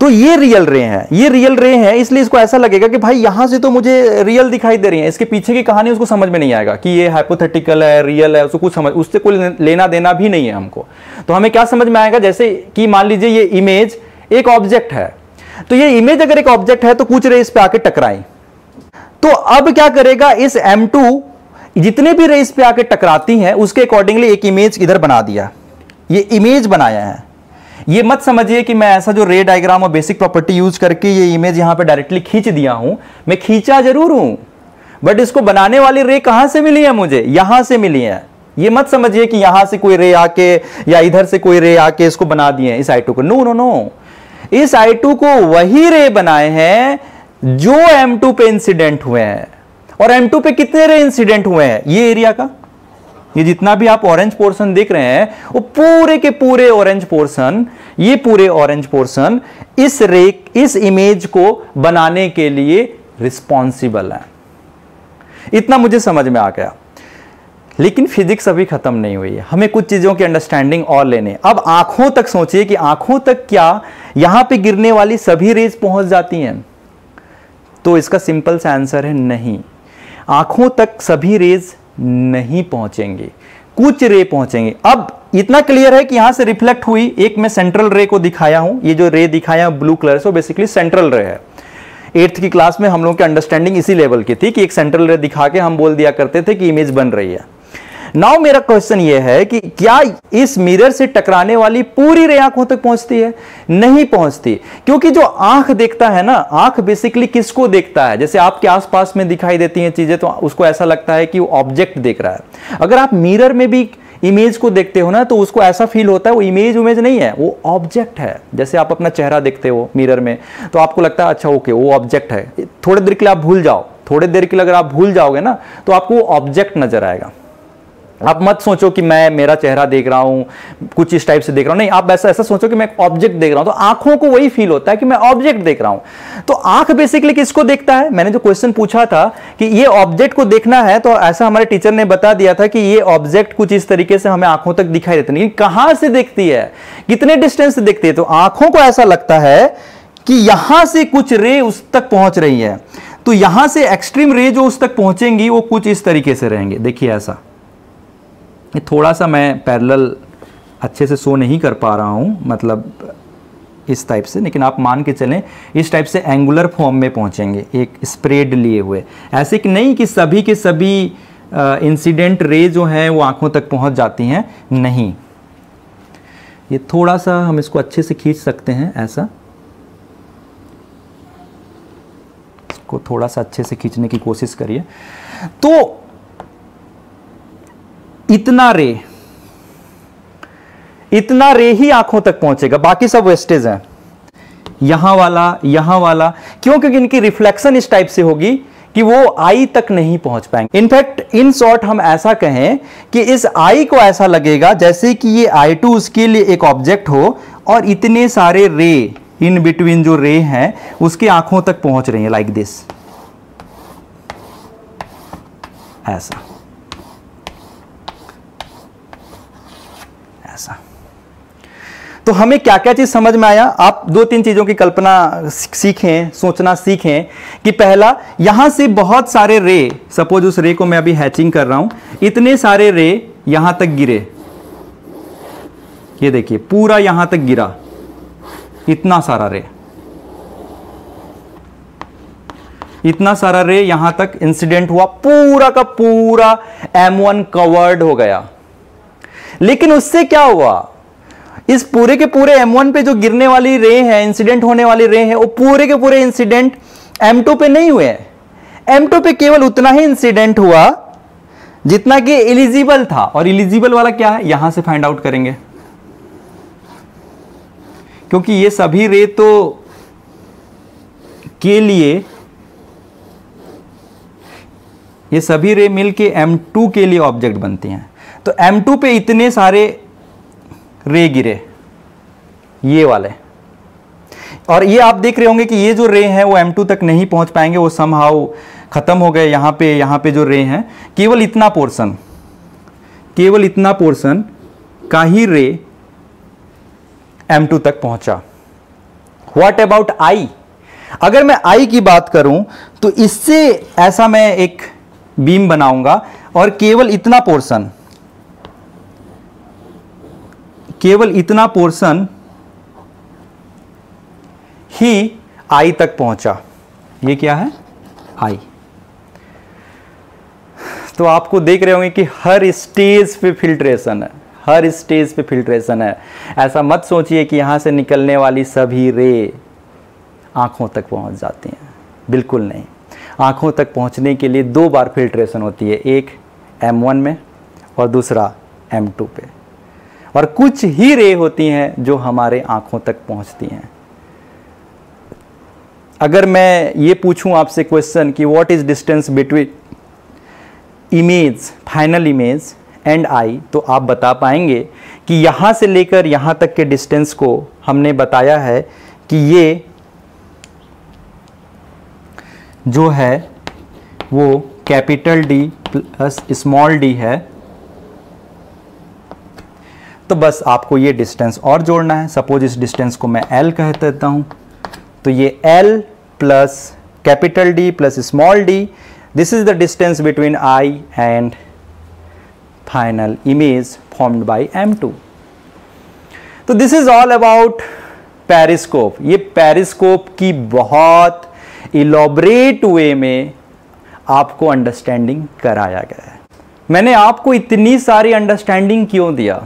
तो ये रियल रे हैं, ये रियल रे हैं, इसलिए इसको ऐसा लगेगा कि भाई यहां से तो मुझे रियल दिखाई दे रही है, इसके पीछे की कहानी उसको समझ में नहीं आएगा कि ये हाइपोथेटिकल है, रियल है, उसको कुछ समझ, उससे कोई लेना देना भी नहीं है हमको। तो हमें क्या समझ में आएगा, जैसे कि मान लीजिए ये इमेज एक ऑब्जेक्ट है, तो ये इमेज अगर एक ऑब्जेक्ट है तो कुछ रे इस पे आके टकराई, तो अब क्या करेगा, इस M2 जितने भी रे इस पे आके टकराती हैं उसके अकॉर्डिंगली एक इमेज इधर बना दिया, ये इमेज बनाया है। ये मत समझिए कि मैं ऐसा जो रे डायग्राम और बेसिक प्रॉपर्टी यूज करके ये इमेज यहां पे डायरेक्टली खींच दिया हूं, मैं खींचा जरूर हूं, बट इसको बनाने वाली रे कहां से मिली है, मुझे यहां से मिली है। ये मत समझिए कि यहां से कोई रे आके या इधर से कोई रे आके इसको बना दिए इस I2 को, नो नो नो, इस I2 को वही रे बनाए हैं जो M2 पे इंसिडेंट हुए हैं। और M2 पे कितने रे इंसिडेंट हुए हैं, ये एरिया का, ये जितना भी आप ऑरेंज पोर्शन देख रहे हैं वो पूरे के पूरे ऑरेंज पोर्शन, ये पूरे ऑरेंज पोर्शन इस इमेज को बनाने के लिए रिस्पॉन्सिबल है। इतना मुझे समझ में आ गया। लेकिन फिजिक्स अभी खत्म नहीं हुई है, हमें कुछ चीजों की अंडरस्टैंडिंग और लेने। अब आंखों तक सोचिए कि आंखों तक क्या यहां पे गिरने वाली सभी रेज पहुंच जाती हैं, तो इसका सिंपल सा आंसर है नहीं, आंखों तक सभी रेज नहीं पहुंचेंगे, कुछ रे पहुंचेंगे। अब इतना क्लियर है कि यहां से रिफ्लेक्ट हुई, एक मैं सेंट्रल रे को दिखाया हूं, ये जो रे दिखाया ब्लू कलर से वो बेसिकली सेंट्रल रे है। 8th की क्लास में हम लोग की अंडरस्टैंडिंग इसी लेवल की थी कि एक सेंट्रल रे दिखा के हम बोल दिया करते थे कि इमेज बन रही है। नाउ मेरा क्वेश्चन ये है कि क्या इस मिरर से टकराने वाली पूरी रे आंखों तक पहुंचती है? नहीं पहुंचती, क्योंकि जो आंख देखता है ना, आंख बेसिकली किसको देखता है, जैसे आपके आसपास में दिखाई देती हैं चीजें तो उसको ऐसा लगता है कि वो ऑब्जेक्ट देख रहा है। अगर आप मिरर में भी इमेज को देखते हो ना तो उसको ऐसा फील होता है वो इमेज नहीं है, वो ऑब्जेक्ट है। जैसे आप अपना चेहरा देखते हो मिरर में तो आपको लगता है अच्छा ओके वो ऑब्जेक्ट है, थोड़ी देर के लिए आप भूल जाओ, थोड़ी देर के लिए अगर आप भूल जाओगे ना तो आपको वो ऑब्जेक्ट नजर आएगा। आप मत सोचो कि मैं मेरा चेहरा देख रहा हूं, कुछ इस टाइप से देख रहा हूं, नहीं, आप ऐसा सोचो कि मैं ऑब्जेक्ट देख रहा हूं, तो आंखों को वही फील होता है कि मैं ऑब्जेक्ट देख रहा हूं। तो आंख बेसिकली किसको देखता है? मैंने जो क्वेश्चन पूछा था कि ये ऑब्जेक्ट को देखना है तो ऐसा हमारे टीचर ने बता दिया था कि ये ऑब्जेक्ट कुछ इस तरीके से हमें आंखों तक दिखाई देता है, कहां से देखती है, कितने डिस्टेंस से देखती है। तो आंखों को ऐसा लगता है कि यहां से कुछ रे उस तक पहुंच रही है, तो यहां से एक्सट्रीम रे जो उस तक पहुंचेंगी वो कुछ इस तरीके से रहेंगे। देखिए ऐसा, ये थोड़ा सा मैं पैरेलल अच्छे से शो नहीं कर पा रहा हूँ, मतलब इस टाइप से, लेकिन आप मान के चलें इस टाइप से एंगुलर फॉर्म में पहुँचेंगे, एक स्प्रेड लिए हुए, ऐसे कि नहीं कि सभी के सभी इंसिडेंट रे जो हैं वो आंखों तक पहुँच जाती हैं, नहीं। ये थोड़ा सा हम इसको अच्छे से खींच सकते हैं, ऐसा इसको थोड़ा सा अच्छे से खींचने की कोशिश करिए। तो इतना रे ही आंखों तक पहुंचेगा, बाकी सब वेस्टेज हैं, यहां वाला, क्यों? क्योंकि इनकी रिफ्लेक्शन इस टाइप से होगी कि वो आई तक नहीं पहुंच पाएंगे। इनफैक्ट इन शॉर्ट हम ऐसा कहें कि इस आई को ऐसा लगेगा जैसे कि ये I2 उसके लिए एक ऑब्जेक्ट हो और इतने सारे रे इन बिटवीन जो रे हैं उसके आंखों तक पहुंच रही है, लाइक दिस, ऐसा तो हमें क्या क्या चीज समझ में आया, आप 2-3 चीजों की कल्पना सीखें, सोचना सीखें कि पहला, यहां से बहुत सारे रे, सपोज उस रे को मैं अभी हैचिंग कर रहा हूं, इतने सारे रे यहां तक गिरे, ये देखिए पूरा यहां तक गिरा, इतना सारा रे, इतना सारा रे यहां तक इंसिडेंट हुआ, पूरा का पूरा M1 कवर्ड हो गया। लेकिन उससे क्या हुआ, इस पूरे के पूरे M1 पे जो गिरने वाली रे है, इंसिडेंट होने वाली रे है, वो पूरे के पूरे इंसिडेंट M2 पे नहीं हुए। M2 पे केवल उतना ही इंसिडेंट हुआ जितना कि एलिजिबल था, और एलिजिबल वाला क्या है यहां से फाइंड आउट करेंगे, क्योंकि ये सभी रे तो के लिए, ये सभी रे मिलके M2 के लिए ऑब्जेक्ट बनती हैं। तो M2 पे इतने सारे रे गिरे, ये वाले, और ये आप देख रहे होंगे कि ये जो रे हैं वो M2 तक नहीं पहुंच पाएंगे, वो समहाउ खत्म हो गए। यहां पे जो रे हैं, केवल इतना पोर्शन, केवल इतना पोर्शन का ही रे M2 तक पहुंचा। What about I? अगर मैं I की बात करूं तो इससे ऐसा मैं एक बीम बनाऊंगा और केवल इतना पोर्शन, केवल इतना पोर्शन ही I तक पहुंचा। ये क्या है? I। तो आपको देख रहे होंगे कि हर स्टेज पे फिल्ट्रेशन है, हर स्टेज पे फिल्ट्रेशन है। ऐसा मत सोचिए कि यहां से निकलने वाली सभी रे आंखों तक पहुंच जाती हैं, बिल्कुल नहीं। आंखों तक पहुंचने के लिए 2 बार फिल्ट्रेशन होती है, एक M1 में और दूसरा M2 पे, और कुछ ही रे होती हैं जो हमारे आंखों तक पहुंचती हैं। अगर मैं ये पूछूं आपसे क्वेश्चन कि what is distance between image, final image and I, तो आप बता पाएंगे कि यहां से लेकर यहां तक के डिस्टेंस को हमने बताया है कि ये जो है वो capital D plus small d है। तो बस आपको ये डिस्टेंस और जोड़ना है। सपोज इस डिस्टेंस को मैं L कह देता हूं, तो ये L plus capital D plus small d, this is the distance between I and final image formed by M2। तो this is all about periscope. ये पेरिस्कोप की बहुत इलॉबरेट वे में आपको अंडरस्टैंडिंग कराया गया है। मैंने आपको इतनी सारी अंडरस्टैंडिंग क्यों दिया?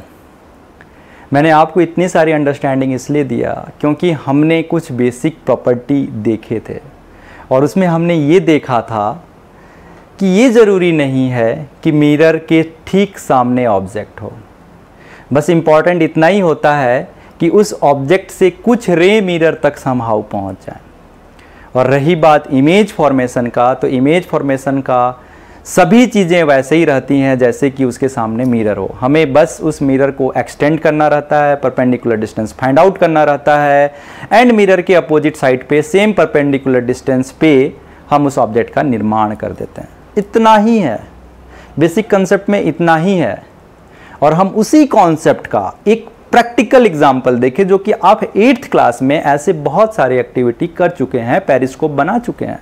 मैंने आपको इतनी सारी अंडरस्टैंडिंग इसलिए दिया क्योंकि हमने कुछ बेसिक प्रॉपर्टी देखे थे, और उसमें हमने ये देखा था कि ये ज़रूरी नहीं है कि मिरर के ठीक सामने ऑब्जेक्ट हो। बस इम्पॉर्टेंट इतना ही होता है कि उस ऑब्जेक्ट से कुछ रे मिरर तक समहाउ पहुंच जाए। और रही बात इमेज फॉर्मेशन का, तो इमेज फॉर्मेशन का सभी चीज़ें वैसे ही रहती हैं जैसे कि उसके सामने मिरर हो। हमें बस उस मिरर को एक्सटेंड करना रहता है, परपेंडिकुलर डिस्टेंस फाइंड आउट करना रहता है, एंड मिरर के अपोजिट साइड पे सेम परपेंडिकुलर डिस्टेंस पे हम उस ऑब्जेक्ट का निर्माण कर देते हैं। इतना ही है, बेसिक कंसेप्ट में इतना ही है। और हम उसी कॉन्सेप्ट का एक प्रैक्टिकल एग्जाम्पल देखें, जो कि आप 8th क्लास में ऐसे बहुत सारे एक्टिविटी कर चुके हैं, पेरिस्कोप बना चुके हैं।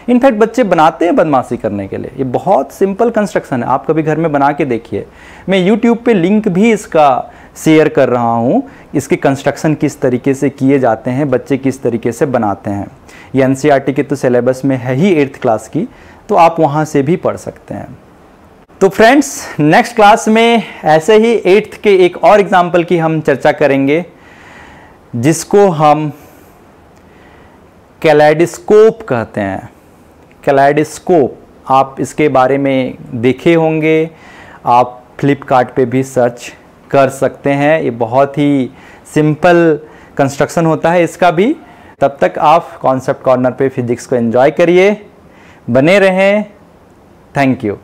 इनफैक्ट बच्चे बनाते हैं बदमाशी करने के लिए। ये बहुत सिंपल कंस्ट्रक्शन है, आप कभी घर में बना के देखिए। मैं यूट्यूब पे लिंक भी इसका शेयर कर रहा हूँ, इसके कंस्ट्रक्शन किस तरीके से किए जाते हैं, बच्चे किस तरीके से बनाते हैं। ये NCERT के तो सिलेबस में है ही 8th क्लास की, तो आप वहाँ से भी पढ़ सकते हैं। तो फ्रेंड्स, नेक्स्ट क्लास में ऐसे ही 8th के एक और एग्जाम्पल की हम चर्चा करेंगे, जिसको हम कैलेडोस्कोप कहते हैं। कैलेडोस्कोप, आप इसके बारे में देखे होंगे, आप फ्लिपकार्ट पे भी सर्च कर सकते हैं। ये बहुत ही सिंपल कंस्ट्रक्शन होता है इसका भी। तब तक आप कॉन्सेप्ट कॉर्नर पे फिजिक्स को एंजॉय करिए, बने रहें। Thank you.